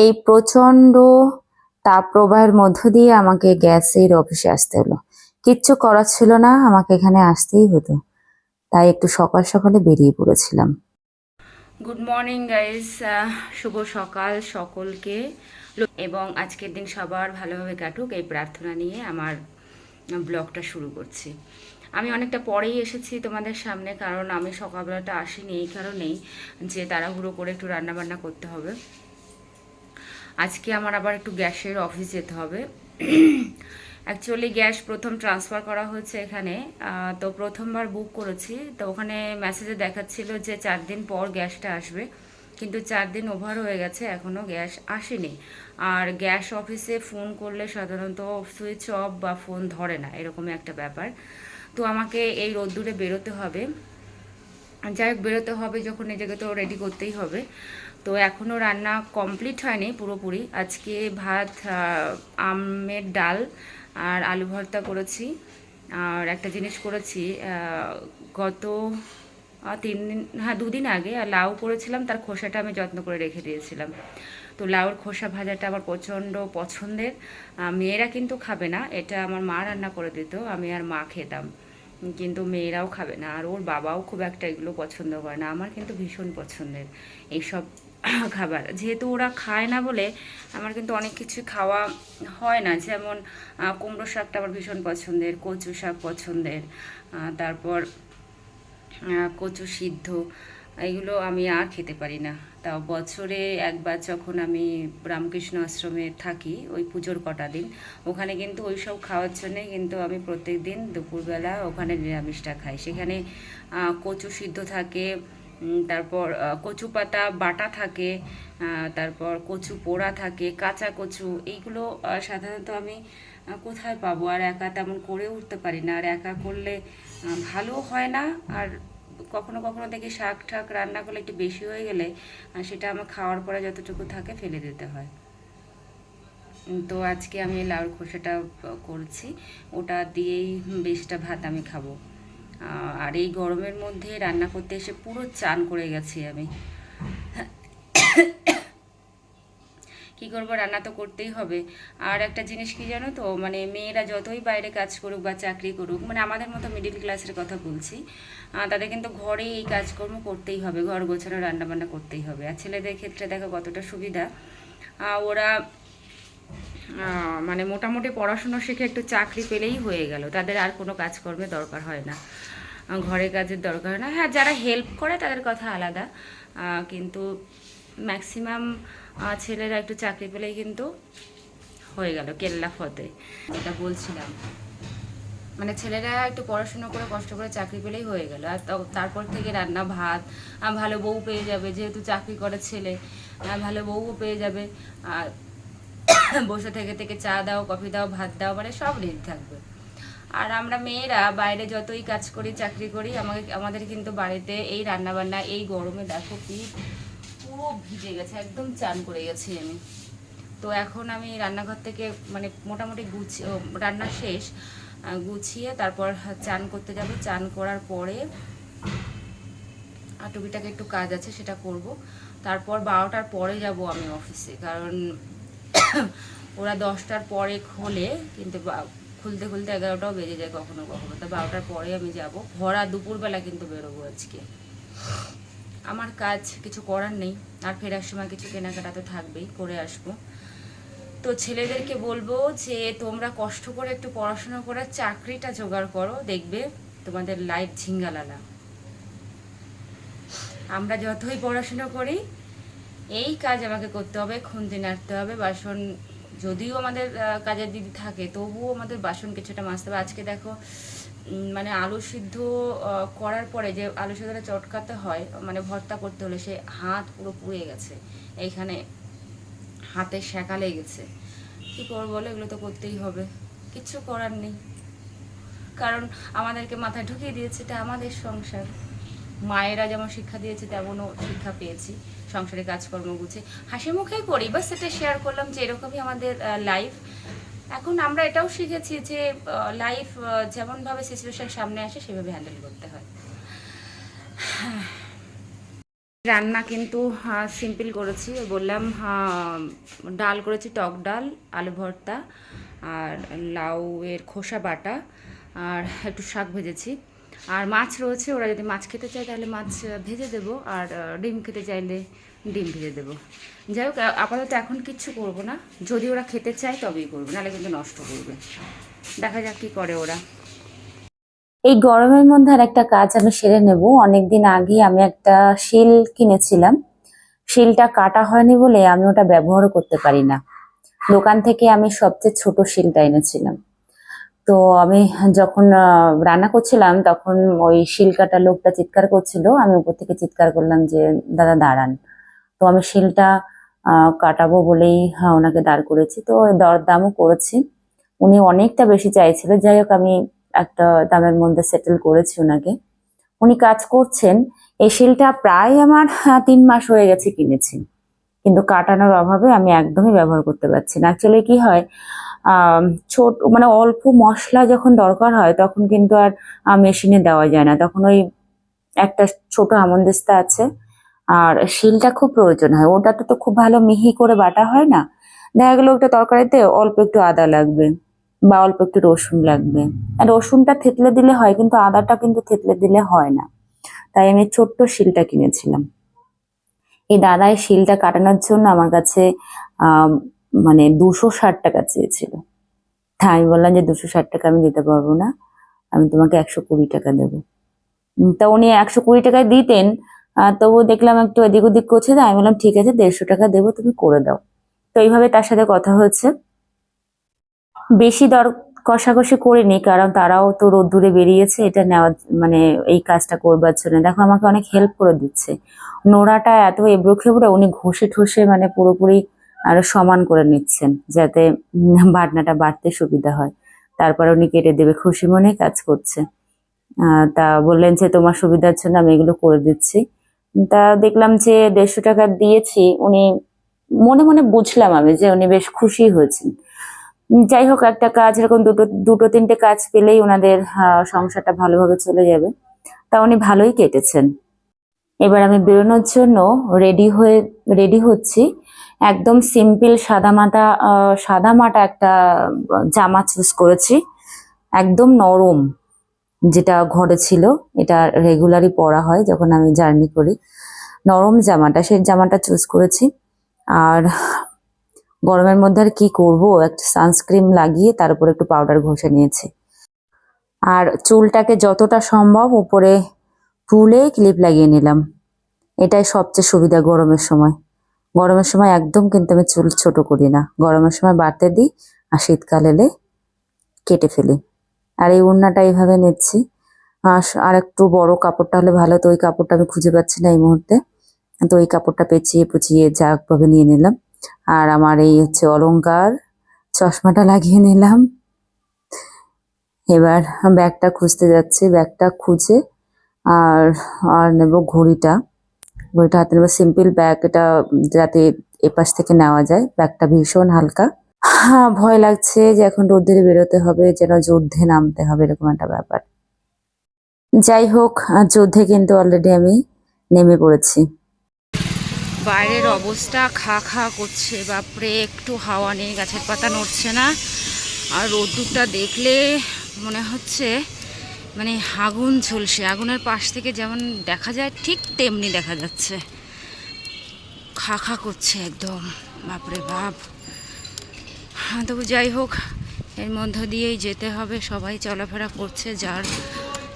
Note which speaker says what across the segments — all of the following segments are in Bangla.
Speaker 1: এই প্রচন্ড তাপপ্রবাহের মধ্য দিয়ে আমাকে গ্যাসের অফিসে আসতে হলো। কিচ্ছু করার ছিল না, আমাকে এখানে আসতেই হতো। তাই একটু সকাল সকালে বেরিয়ে পড়েছিলাম।
Speaker 2: গুড মর্নিং গাইস, শুভ সকাল সকলকে। এবং আজকের দিন সবার ভালোভাবে কাটুক এই প্রার্থনা নিয়ে আমার ব্লগটা শুরু করছি। আমি অনেকটা পরেই এসেছি তোমাদের সামনে, কারণ আমি সকালবেলাটা আসিনি এই কারণেই যে তাড়াহুড়ো করে একটু রান্নাবান্না করতে হবে। আজকে আমার আবার একটু গ্যাসের অফিস যেতে হবে। অ্যাকচুয়ালি গ্যাস প্রথম ট্রান্সফার করা হয়েছে এখানে, তো প্রথমবার বুক করেছি, তো ওখানে মেসেজে দেখাচ্ছিল যে 4 দিন পর গ্যাসটা আসবে, কিন্তু 4 দিন ওভার হয়ে গেছে, এখনও গ্যাস আসেনি। আর গ্যাস অফিসে ফোন করলে সাধারণত সুইচ অফ বা ফোন ধরে না, এরকমই একটা ব্যাপার। তো আমাকে এই রোদ্দুরে বেরোতে হবে। যাই হোক, বেরোতে হবে যখন নিজেকে তো রেডি করতেই হবে। তো এখনও রান্না কমপ্লিট হয়নি পুরোপুরি। আজকে ভাত, আমের ডাল আর আলু ভর্তা করেছি। আর একটা জিনিস করেছি, গত 3 দিন, হ্যাঁ 2 দিন আগে আর লাউ করেছিলাম, তার খোসাটা আমি যত্ন করে রেখে দিয়েছিলাম। তো লাউর খোসা ভাজাটা আমার প্রচণ্ড পছন্দের। মেয়েরা কিন্তু খাবে না, এটা আমার মা রান্না করে দিত, আমি আর মা খেতাম, কিন্তু মেয়েরাও খাবে না, আর ওর বাবাও খুব একটা এগুলো পছন্দ করে না। আমার কিন্তু ভীষণ পছন্দের এইসব খাবার। যেহেতু ওরা খায় না বলে আমার কিন্তু অনেক কিছু খাওয়া হয় না। যেমন কুমড়ো শাকটা আমার ভীষণ পছন্দের, কচু শাক পছন্দের, তারপর কচু সিদ্ধ, এগুলো আমি আর খেতে পারি না। তাও বছরে একবার যখন আমি রামকৃষ্ণ আশ্রমে থাকি, ওই পুজোর কটা দিন, ওখানে কিন্তু ওই সব খাওয়ার জন্যে কিন্তু আমি প্রত্যেক দিন দুপুরবেলা ওখানে নিরামিষটা খাই। সেখানে কচু সিদ্ধ থাকে, তারপর কচু পাতা বাটা থাকে, তারপর কচু পোড়া থাকে, কাঁচা কচু, এইগুলো সাধারণত আমি কোথায় পাবো? আর একা তেমন করে উঠতে পারি না, আর একা করলে ভালো হয় না। আর কখনো কখনো দেখি শাক ঠাক রান্না করলে একটু বেশি হয়ে গেলে সেটা আমার খাওয়ার পরে যতটুকু থাকে ফেলে দিতে হয়। তো আজকে আমি লাউর খোসাটা করছি, ওটা দিয়েই বেশটা ভাত আমি খাবো। আর এই গরমের মধ্যে রান্না করতে এসে পুরো চান করে গেছি আমি। কি করবো, রান্না তো করতেই হবে। আর একটা জিনিস কি জানো তো, মানে মেয়েরা যতই বাইরে কাজ করুক বা চাকরি করুক, মানে আমাদের মতো মিডিল ক্লাসের কথা বলছি, তাদের কিন্তু ঘরেই এই কাজকর্ম করতেই হবে, ঘর গোছানো রান্নাবান্না করতেই হবে। আর ছেলেদের ক্ষেত্রে দেখো কতটা সুবিধা, ওরা মানে মোটামুটি পড়াশুনো শিখে একটু চাকরি পেলেই হয়ে গেল, তাদের আর কোনো কাজকর্মের দরকার হয় না, ঘরের কাজের দরকার হয় না। হ্যাঁ, যারা হেল্প করে তাদের কথা আলাদা, কিন্তু ম্যাক্সিমাম ছেলেরা একটু চাকরি পেলেই কিন্তু হয়ে গেল কেল্লা ফতে। যেটা বলছিলাম, মানে ছেলেরা একটু পড়াশুনো করে কষ্ট করে চাকরি পেলেই হয়ে গেল, আর তারপর থেকে রান্না ভাত, ভালো বউ পেয়ে যাবে, যেহেতু চাকরি করে ছেলে, ভালো বউও পেয়ে যাবে। আর বসে থেকে থেকে চা দাও, কফি দাও, ভাত দাও, মানে সব রেডি থাকবে। আর আমরা মেয়েরা বাইরে যতই কাজ করি, চাকরি করি, আমাদের কিন্তু বাড়িতে এই রান্নাবান্না, এই গরমে দেখো কি পুরো ভিজে গেছে, একদম চান করে গেছি আমি। তো এখন আমি রান্নাঘর থেকে মানে মোটামুটি রান্না শেষ, গুছিয়ে তারপর চান করতে যাব। চান করার পরে টুকিটাকে একটু কাজ আছে, সেটা করব। তারপর 12টার পরে যাব আমি অফিসে, কারণ ওরা 10টার পরে খোলে, কিন্তু খুলতে খুলতে 11টাও বেজে যায় কখনো কখনো। তো 12টার পরে আমি যাব, ভরা দুপুরবেলা কিন্তু বেরোবো আজকে। আমার কাজ কিছু করার নেই, আর ফেরার সময় কিছু কেনাকাটা তো থাকবেই, করে আসবো। তো ছেলেদেরকে বলবো যে তোমরা কষ্ট করে একটু পড়াশোনা করে চাকরিটা জোগাড় করো, দেখবে তোমাদের লাইফ ঝিঙ্গালালা। আমরা যতই পড়াশোনা করি, এই কাজ আমাকে করতে হবে, খুন্তি নাড়তে হবে, বাসন, যদিও আমাদের কাজের দিদি থাকে তবুও আমাদের বাসন কিছুটা মাজতে হবে। আজকে দেখো মানে আলু সিদ্ধ করার পরে যে আলু সিদ্ধটা চটকাতে হয়, মানে ভর্তা করতে হলে, সে হাত পুরো পুড়ে গেছে, এইখানে হাতে সেঁকা লেগেছে। কী করবো বলো, এগুলো তো করতেই হবে, কিচ্ছু করার নেই, কারণ আমাদেরকে মাথায় ঢুকিয়ে দিয়েছে এটা আমাদের সংসার। মায়েরা যেমন শিক্ষা দিয়েছে তেমনও শিক্ষা পেয়েছি, সংসারে কাজকর্ম গুছে হাসি মুখেই করি, বাস সেটা শেয়ার করলাম যে এরকমই আমাদের লাইফ। এখন আমরা এটাও শিখেছি যে লাইফ যেমনভাবে সিচুয়েশন সামনে আসে সেভাবে হ্যান্ডেল করতে হয়। রান্না কিন্তু সিম্পল করেছি, বললাম ডাল করেছি, টক ডাল, আলু ভর্তা আর লাউ এর খোসা বাটা আর একটু শাক ভেজেছি। আর মাছ রয়েছে, ওরা যদি মাছ খেতে চায় তাহলে মাছ ভেজে দেবো, আর ডিম খেতে চাইলে ডিম ভেজে দেবো। যাই হোক, আপাতত এখন কিচ্ছু করবো না, যদি ওরা খেতে চায় তবেই করবো, নাহলে কিন্তু নষ্ট করবে। দেখা যাক কী করে ওরা।
Speaker 1: এই গরমের মধ্যে আর একটা কাজ আমি সেরে নেব। অনেকদিন আগে আমি একটা শিল কিনেছিলাম, শিলটা কাটা হয়নি বলে আমি ওটা ব্যবহারও করতে পারি না। দোকান থেকে আমি সবচেয়ে ছোট শিলটা এনেছিলাম। তো আমি যখন রান্না করছিলাম তখন ওই শিল কাটা লোকটা চিৎকার করছিল, আমি উপর থেকে চিৎকার করলাম যে দাদা দাঁড়ান। তো আমি শিলটা কাটাবো বলেই ওনাকে দাঁড় করেছি। তো দরদামও করেছি, উনি অনেকটা বেশি চাইছিল। যাই হোক, আমি একটা দামের মধ্যে সেটেল করেছি ওনাকে। উনি কাজ করছেন। এই শিলটা প্রায় আমার 3 মাস হয়ে গেছে কিনেছি, কিন্তু কাটানোর অভাবে আমি একদমই ব্যবহার করতে পারছি না। অ্যাকচুয়ালি কি হয়, ছোট মানে অল্প মশলা যখন দরকার হয় তখন কিন্তু আর মেশিনে দেওয়া যায় না, তখন ওই একটা ছোট হামানদিস্তা আছে, আর শিলটা খুব প্রয়োজন হয়। ওটাতে তো খুব ভালো মিহি করে বাটা হয় না। দেখা গেলো একটা তরকারিতে অল্প একটু আদা লাগবে বা অল্প একটু রসুন লাগবে, আর রসুনটা থেতলে দিলে হয়, কিন্তু আদাটা কিন্তু থেতলে দিলে হয় না। তাই আমি ছোট্ট শিলটা কিনেছিলাম। এই দাদা এই শিলটা কাটানোর জন্য আমার কাছে আহ মানে 260 টাকা চেয়েছিল। তা আমি বললাম যে 260 টাকা আমি দিতে পারবো না, আমি তোমাকে 120 টাকা দেবো। তা উনি 120 টাকায় দিতেন, তবুও দেখলাম একটু এদিক ওদিক করছে, তাই আমি বললাম ঠিক আছে 150 টাকা দেবো, তুমি করে দাও। তো এইভাবে তার সাথে কথা হচ্ছে। বেশি দর কষাকষি করিনি, কারণ তারাও তো রোদ্দুরে বেরিয়েছে এটা নেওয়া, মানে এই কাজটা করবার জন্য। দেখো আমাকে অনেক হেল্প করে দিচ্ছে। নোড়াটা এত এবড়ো খেবড়ো, উনি ঘষে ঠসে মানে পুরোপুরি আরো সমান করে নিচ্ছেন, যাতে বাটনাটা বাটতে সুবিধা হয়। তারপরে উনি কেটে দেবে, খুশি মনে কাজ করছে। তা বললেন যে তোমার সুবিধার জন্য আমি এগুলো করে দিচ্ছি। তা দেখলাম যে 150 টাকা দিয়েছি, উনি মনে মনে বুঝলাম আমি যে উনি বেশ খুশি হয়েছেন। যাই হোক, একটা কাজ এরকম দুটো দুটো তিনটে কাজ পেলেই ওনাদের সংসারটা ভালোভাবে চলে যাবে। তা উনি ভালোই কেটেছেন। এবার আমি বেরোনোর জন্য রেডি হচ্ছি। একদম সিম্পল সাদা মাটা একটা জামা চুজ করেছি, একদম নরম, যেটা ঘরে ছিল। এটা রেগুলারই পরা হয় যখন আমি জার্নি করি। নরম জামাটা, সেই জামাটা চুজ করেছি। আর গরমের মধ্যে আর কি করব, একটা সানস্ক্রিন লাগিয়ে তার উপর একটু পাউডার ঘষে নিয়েছি। আর চুলটাকে যতটা সম্ভব উপরে তুলে ক্লিপ লাগিয়ে নিলাম। এটাই সবচেয়ে সুবিধা গরমের সময়। গরমের সময় একদম কিন্তু আমি চুল ছোট করি না, গরমের সময় বাড়তে দিই, আর শীতকাল এলে কেটে ফেলি। আর এই ওড়নাটা এইভাবে নিচ্ছি। আর একটু বড় কাপড়টা হলে ভালো, তো ওই কাপড়টা আমি খুঁজে পাচ্ছি না এই মুহূর্তে। তো ওই কাপড়টা পেঁচিয়ে পুচিয়ে ভাবে নিয়ে নিলাম। আর আমার এই হচ্ছে অলংকার চশমাটা লাগিয়ে নিলাম। এবার ব্যাগটা খুঁজতে যাচ্ছি, ব্যাগটা খুঁজে আর আর নেব ঘড়িটা হাতে নেবো। সিম্পল ব্যাগ, এটা যাতে এপাশ থেকে নেওয়া যায়। ব্যাগটা ভীষণ হালকা। ভয় লাগছে যে এখন রোদ্দুরে বেরোতে হবে, যেন যুদ্ধে নামতে হবে, এরকম একটা ব্যাপার। যাই হোক, যুদ্ধে কিন্তু অলরেডি আমি নেমে পড়েছি।
Speaker 2: বাইরের অবস্থা খা খা করছে, বাপরে, একটু হাওয়া নেই, গাছের পাতা নড়ছে না। আর রোদ্দুরটা দেখলে মনে হচ্ছে মানে আগুন ঝলসে, আগুনের পাশ থেকে যেমন দেখা যায় ঠিক তেমনি দেখা যাচ্ছে। খা খা করছে একদম, বাপরে বাপ। তবু যাই হোক, এর মধ্য দিয়েই যেতে হবে। সবাই চলাফেরা করছে, যার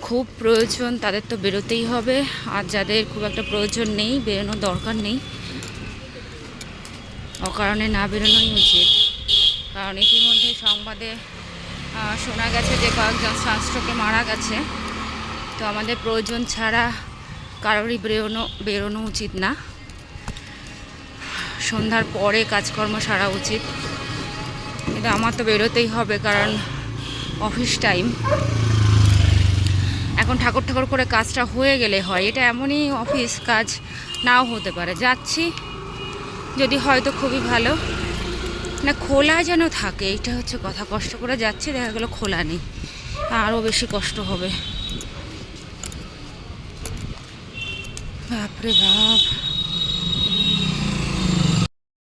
Speaker 2: খুব প্রয়োজন তাদের তো বেরোতেই হবে, আর যাদের খুব একটা প্রয়োজন নেই, বেরোনোর দরকার নেই, অকারণে না বেরোনোই উচিত। কারণ ইতিমধ্যে সংবাদে শোনা গেছে যে কয়েকজন সানস্ট্রোকে মারা গেছে। তো আমাদের প্রয়োজন ছাড়া কারোরই বেরোনো উচিত না। সন্ধ্যার পরে কাজকর্ম সারা উচিত, কিন্তু আমার তো বেরোতেই হবে, কারণ অফিস টাইম। এখন ঠাকুর ঠাকুর করে কাজটা হয়ে গেলে হয়, এটা এমনই অফিস, কাজ নাও হতে পারে। যাচ্ছি, যদি হয়তো খুবই ভালো, না খোলা যেন থাকে, এইটা হচ্ছে কথা। কষ্ট করে যাচ্ছি, দেখা গেলো খোলা নেই, আরও বেশি কষ্ট হবে। বাপরে বাপ।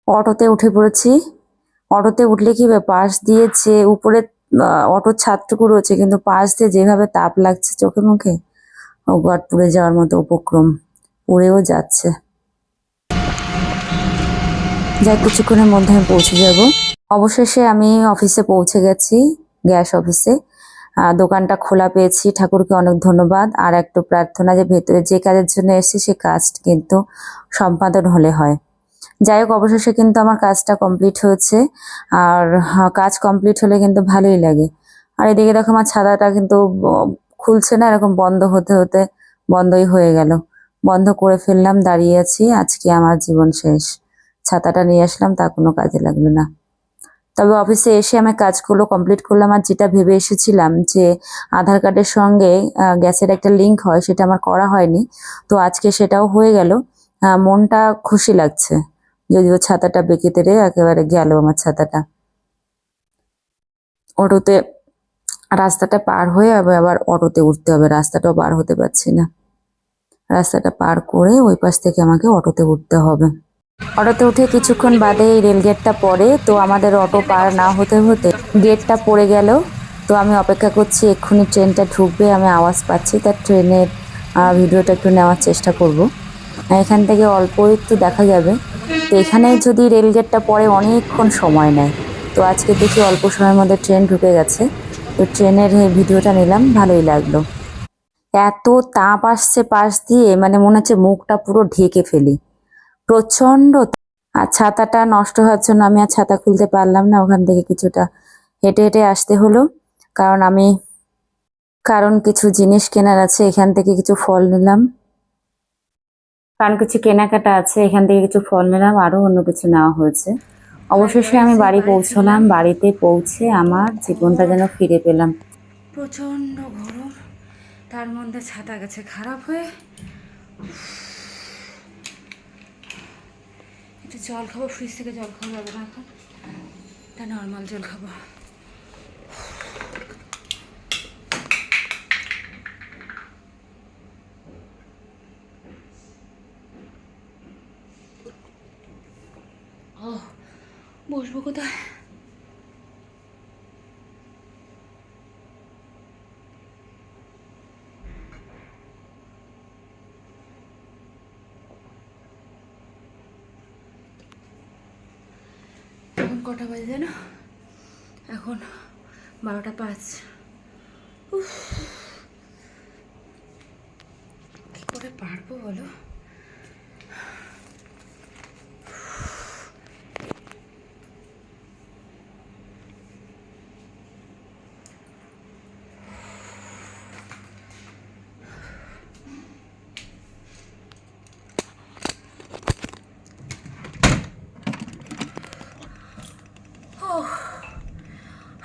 Speaker 1: অটোতে উঠে পড়েছি। অটোতে উঠলে কি হবে, পাশ দিয়ে যে উপরে অটোর ছাদটুকু রয়েছে, কিন্তু পাশ দিয়ে যেভাবে তাপ লাগছে চোখে মুখে, ও গড, পুড়ে যাওয়ার মতো উপক্রম, পুড়েও যাচ্ছে। যাই, কিছুক্ষণের মধ্যে আমি পৌঁছে যাব। অবশেষে আমি অফিসে পৌঁছে গেছি, গ্যাস অফিসে। দোকানটা খোলা পেয়েছি, ঠাকুরকে অনেক ধন্যবাদ। আর একটু প্রার্থনা যে ভেতরে যে কাজের জন্য এসেছি সে কাজ কিন্তু সম্পাদন হলে হয়। যাই হোক, অবশেষে কিন্তু আমার কাজটা কমপ্লিট হয়েছে। আর কাজ কমপ্লিট হলে কিন্তু ভালোই লাগে। আর এদিকে দেখো, আমার ছাতাটা কিন্তু খুলছে না, এরকম বন্ধ হতে হতে বন্ধই হয়ে গেল। বন্ধ করে ফেললাম, দাঁড়িয়ে আছি। আজকে আমার জীবন শেষ। ছাতাটা নিয়ে আসলাম, তা কোনো কাজে লাগলো না। তবে অফিসে এসে আমি কাজগুলো কমপ্লিট করলাম। আর যেটা ভেবে এসেছিলাম যে আধার কার্ডের সঙ্গে গ্যাসের একটা লিংক হয়, সেটা আমার করা হয়নি। তো আজকে সেটাও হয়ে গেল। মনটা খুশি লাগছে, যদিও ছাতাটা বেঁকে তেড়ে একেবারে গেল আমার ছাতাটা। অটোতে রাস্তাটা পার হয়ে আবার অটোতে উঠতে হবে, রাস্তাটাও পার হতে পারছি না। রাস্তাটা পার করে ওই পাশ থেকে আমাকে অটোতে উঠতে হবে। অটোতে উঠে কিছুক্ষণ বাদে এই রেল গেটটা পড়ে, তো আমাদের অটো পার না হতে হতে গেটটা পড়ে গেল। তো আমি অপেক্ষা করছি, এক্ষুনি ট্রেনটা ঢুকবে, আমি আওয়াজ পাচ্ছি, তার ট্রেনের ভিডিওটা একটু নেওয়ার চেষ্টা করব। এখান থেকে অল্প একটু দেখা যাবে। তো এখানে যদি রেল গেটটা পড়ে অনেকক্ষণ সময় নেয়। তো আজকে দেখি অল্প সময়ের মধ্যে ট্রেন ঢুকে গেছে। তো ট্রেনের ভিডিওটা নিলাম, ভালোই লাগলো। এত তাপ আসছে পাশ দিয়ে, মানে মনে হচ্ছে মুখটা পুরো ঢেকে ফেলি, প্রচন্ড। আর ছাতাটা নষ্ট হওয়ার জন্য আমি আর ছাতা খুলতে পারলাম না, ওখান থেকে কিছুটা হেঁটে হেঁটে আসতে হলো। কারণ কিছু জিনিস কেনার আছে, এখান থেকে কিছু ফল নিলাম। কারণ কিছু কেনাকাটা আছে, এখান থেকে কিছু ফল নিলাম, আরো অন্য কিছু নেওয়া হয়েছে। অবশেষে আমি বাড়ি পৌঁছলাম। বাড়িতে পৌঁছে আমার জীবনটা যেন ফিরে পেলাম।
Speaker 2: প্রচণ্ড গরম, তার মধ্যে ছাতা গেছে খারাপ হয়ে। একটু জল খাবো, ফ্রিজ থেকে জল খাওয়া যাবে না এখন, তাই নর্মাল জল খাবো। ও, বসবো কোথায়? এখন কটা বাজে জানো? এখন 12টা 5। কি করে পারবো বলো?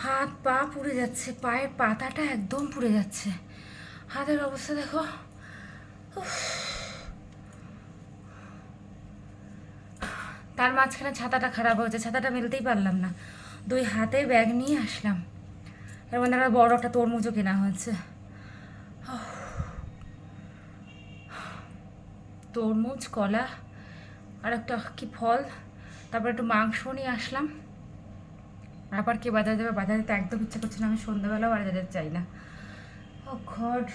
Speaker 2: হাত পা পুড়ে যাচ্ছে, পায়ের পাতাটা একদম পুড়ে যাচ্ছে, হাতের অবস্থা দেখো। তার মাঝখানে ছাতাটা খারাপ হয়েছে, ছাতাটা মেলতেই পারলাম না, 2 হাতে ব্যাগ নিয়ে আসলাম। এর মধ্যে একটা বড় একটা তরমুজও কেনা হয়েছে, তরমুজ, কলা আর একটা কি ফল, তারপর একটু মাংস নিয়ে আসলাম। আবার কি বাজারে যাবে, বাজারে তো একদম ইচ্ছা করছে না, আমি সন্ধ্যাবেলাও বাজারে যেতে চাই না। ও গড,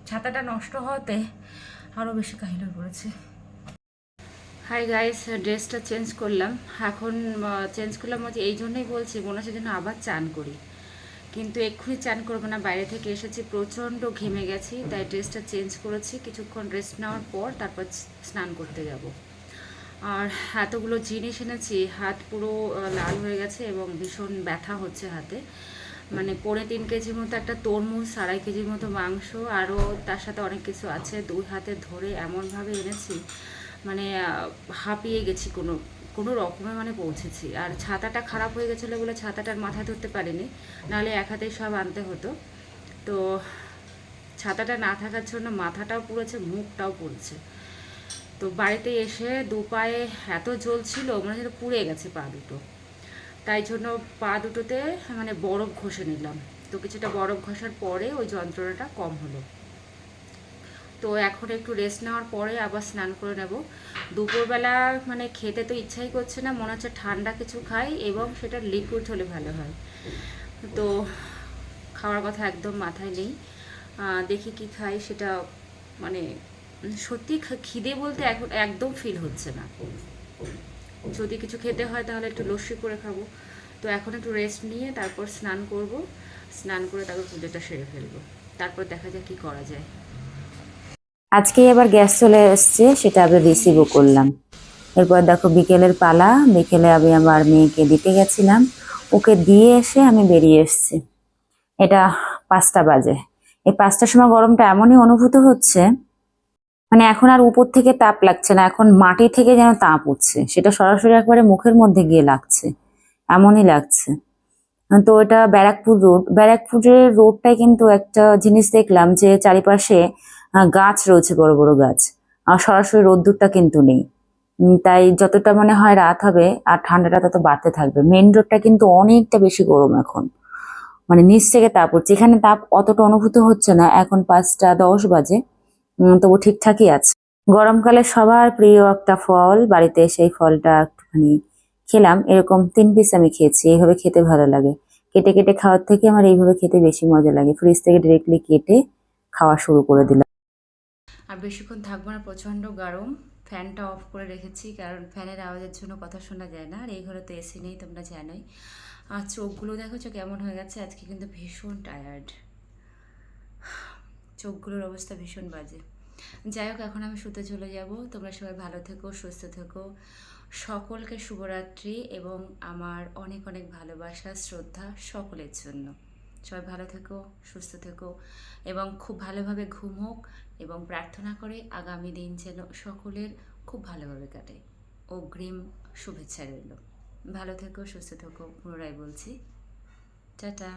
Speaker 2: ছাতাটা নষ্ট হওয়াতে আরও বেশি কাহিল হয়ে পড়েছে। হাই গাইস, ড্রেসটা চেঞ্জ করলাম। এখন চেঞ্জ করলাম হচ্ছে এই জন্যই বলছি, মনে হচ্ছে যেন আবার চান করি, কিন্তু এক্ষুনি চান করবো না, বাইরে থেকে এসেছি, প্রচণ্ড ঘেমে গেছি, তাই ড্রেসটা চেঞ্জ করেছি। কিছুক্ষণ রেস্ট নেওয়ার পর তারপর স্নান করতে যাব। আর এতগুলো জিনিস এনেছি, হাত পুরো লাল হয়ে গেছে এবং ভীষণ ব্যথা হচ্ছে হাতে। মানে 3.5 কেজির মতো একটা তরমুজ, 2.5 কেজির মতো মাংস, আরও তার সাথে অনেক কিছু আছে, 2 হাতে ধরে এমনভাবে এনেছি, মানে হাঁপিয়ে গেছি কোনো কোনো রকমে, মানে পৌঁছেছি। আর ছাতাটা খারাপ হয়ে গেছিলো বলে ছাতাটার মাথায় ধরতে পারিনি, নাহলে এক হাতেই সব আনতে হতো। তো ছাতাটা না থাকার জন্য মাথাটাও পুড়েছে, মুখটাও পুড়েছে। তো বাড়িতে এসে 2 পায়ে এত জ্বলছিল, মনে হচ্ছে পুড়ে গেছে পা দুটো। তাই জন্য পা দুটোতে মানে বরফ ঘষে নিলাম। তো কিছুটা বরফ ঘষার পরে ওই যন্ত্রণাটা কম হলো। তো এখন একটু রেস্ট নেওয়ার পরে আবার স্নান করে নেব। দুপুরবেলা মানে খেতে তো ইচ্ছাই করছে না, মনে হচ্ছে ঠান্ডা কিছু খাই এবং সেটা লিকুইড হলে ভালো হয়। তো খাওয়ার কথা একদম মাথায় নেই, দেখি কি খাই সেটা। মানে সত্যি খিদে বলতে এখন একদম ফিল হচ্ছে না। যদি কিছু খেতে হয় তাহলে একটু লস্যি করে খাবো। তো এখন একটু রেস্ট নিয়ে তারপর স্নান করব, স্নান করে তারপর পুজোটা সেরে ফেলবো, তারপর দেখা যাক কি করা যায়।
Speaker 1: আজকে আবার গ্যাস চলে এসছে, সেটা আবার রিসিভও করলাম। এরপর দেখো বিকেলের পালা, বিকেলে আমি আমার মেয়েকে দিতে গেছিলাম, ওকে দিয়ে এসে আমি বেরিয়ে এসেছি। এটা 5টা বাজে। এই 5টার সময় গরমটা এমনই অনুভূত হচ্ছে, মানে এখন আর উপর থেকে তাপ লাগছে না, এখন মাটি থেকে যেন তাপ উঠছে, সেটা সরাসরি একবারে মুখের মধ্যে গিয়ে লাগছে, এমনই লাগছে। তো এটা ব্যারাকপুর রোড, ব্যারাকপুরের রোডটাই কিন্তু একটা জিনিস দেখলাম যে চারিপাশে গাছ রয়েছে, বড় বড় গাছ, আর সরাসরি রোদ্দুরটা কিন্তু নেই। তাই যতটা মনে হয় রাত হবে আর ঠান্ডাটা তত বাড়তে থাকবে। মেন রোডটা কিন্তু অনেকটা বেশি গরম এখন, মানে নিচ থেকে তাপ উঠছে, এখানে তাপ অতটা অনুভূত হচ্ছে না। এখন 5টা 10 বাজে, তবু ঠিকঠাকই আছে। গরমকালে সবার প্রিয় একটা ফল, বাড়িতে সেই ফলটা একটুখানি খেলাম। এরকম 3 পিস আমি খেয়েছি, এইভাবে খেতে ভালো লাগে। কেটে কেটে খাওয়ার থেকে আমার এইভাবে খেতে বেশি মজা লাগে। ফ্রিজ থেকে ডিরেক্টলি কেটে খাওয়া শুরু করে দিলাম।
Speaker 2: আর বেশিক্ষণ থাকবো না, প্রচণ্ড গরম। ফ্যানটা অফ করে রেখেছি কারণ ফ্যানের আওয়াজের জন্য কথা শোনা যায় না, আর এই ঘরে তো এসি নেই, তোমরা জানোই। আর চোখগুলো দেখেছো কেমন হয়ে গেছে, আজকে কিন্তু ভীষণ টায়ার্ড, চোখগুলোর অবস্থা ভীষণ বাজে। যাই হোক, এখন আমি শুতে চলে যাব। তোমরা সবাই ভালো থেকো, সুস্থ থেকো। সকলকে শুভরাত্রি এবং আমার অনেক অনেক ভালোবাসা, শ্রদ্ধা সকলের জন্য। সবাই ভালো থেকো, সুস্থ থেকো এবং খুব ভালোভাবে ঘুম হোক, এবং প্রার্থনা করে আগামী দিন যেন সকলের খুব ভালোভাবে কাটে। অগ্রিম শুভেচ্ছা রইল। ভালো থেকো, সুস্থ থেকো, পুনরায় বলছি টাটা।